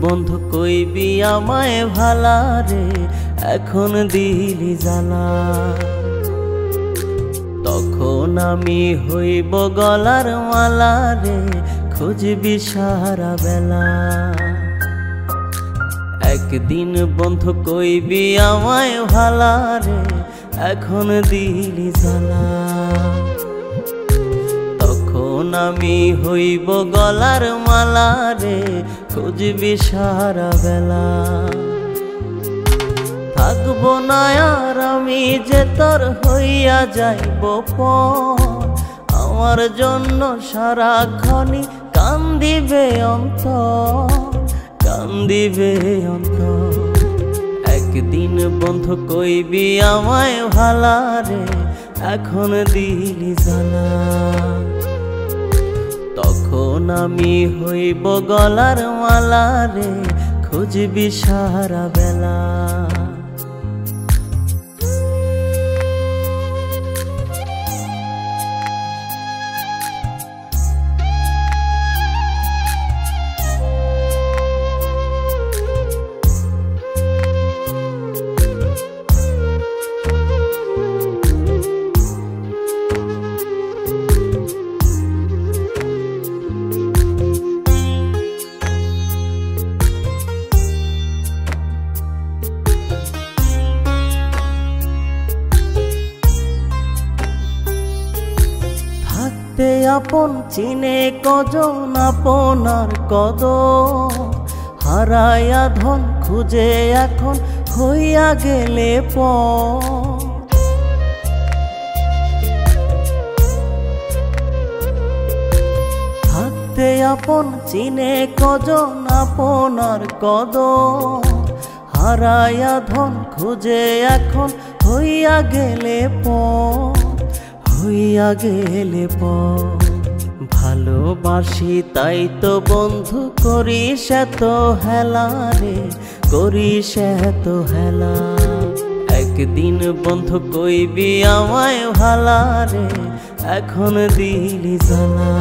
বন্ধু কইবি আমায় ভালা রে, এখন দিলি জ্বালা। তখন আমি হইব গলার মালা রে, খুঁজবি সারা বেলা। একদিন বন্ধু কইবি আমায় ভালা রে, এখন দিলি জ্বালা। তখন আমি হইব গলার মালা রে, খুঁজবি সারা বেলা। থাকবো না আর আমি যে তোর হইয়া যাইব পর, আমার জন্য সারাক্ষণই কান্দিবে অন্তর, কান্দিবে অন্তর। একদিন বন্ধু কইবি আমায় ভালা রে, এখন দিলি জ্বালা। তখন আমি হইব গলার মালা রে, খুঁজবি সারা বেলা। আপন চিনে কজন আপনার কদর, হারায়া ধন খুঁজে এখন হইয়া গেলে পর। থাকতে আপন চিনে কজন আপনার কদর, হারায়া ধন খুঁজে এখন হইয়া গেলে পর, হইয়া গেলে পর। ভালোবাসি তাই তো বন্ধু করিস এত হেলা রে, করিস এত হেলা। একদিন বন্ধু কইবি আমায় ভালা রে, এখন দিলি জ্বালা।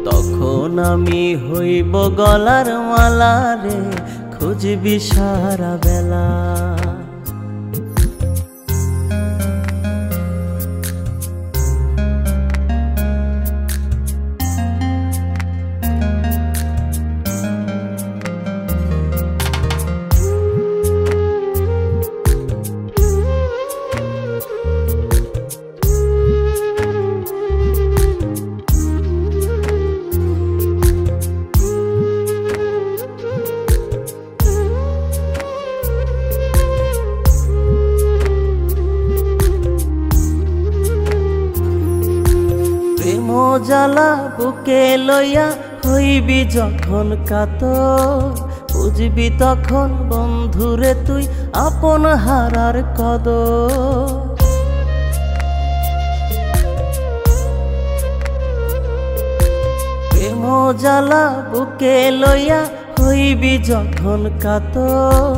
তখন আমি হইব গলার মালা রে, খুঁজবি সারা বেলা। জ্বালা বুকে লইয়া হইবি যখন কাতর, বুঝবি তখন বন্ধুরে তুই আপন হারার কদর। প্রেম জ্বালা বুকে লইয়া হইবি যখন কাতর,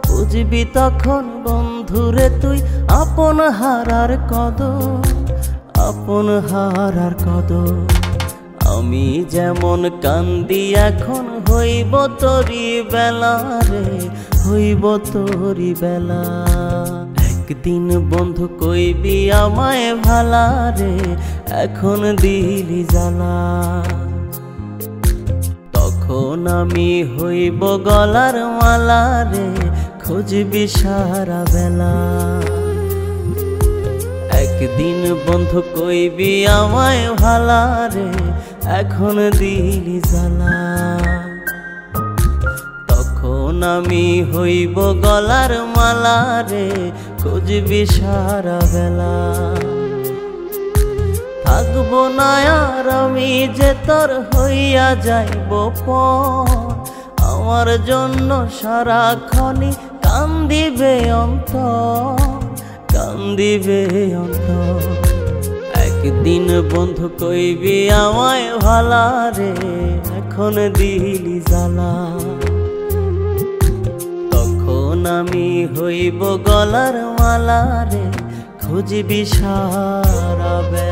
বুঝবি তখন বন্ধুরে তুই আপন হারার কদর, আপন হারার কদর। আমি যেমন কান্দি এখন হইব তোরি বেলা রে, হইব তোরি বেলা। একদিন বন্ধু কইবি আমায় ভালা রে, এখন দিলি জ্বালা। তখন আমি হইব গলার মালা রে, খুঁজবি সারা বেলা। একদিন বন্ধু কইবি আমায় ভালা রে, এখন দিলি জ্বালা। তখন আমি হইব গলার মালা রে, খুঁজবি সারা বেলা। থাকবো না আর আমি যে তোর হইয়া যাইব পর, আমার জন্য সারাক্ষণই কান্দিবে অন্তর, কান্দিবে অন্তর। একদিন বন্ধু কইবি আমায় ভালা রে, এখন দিলি জ্বালা। তখন আমি হইব গলার মালা রে, খুঁজবি সারা বেলা।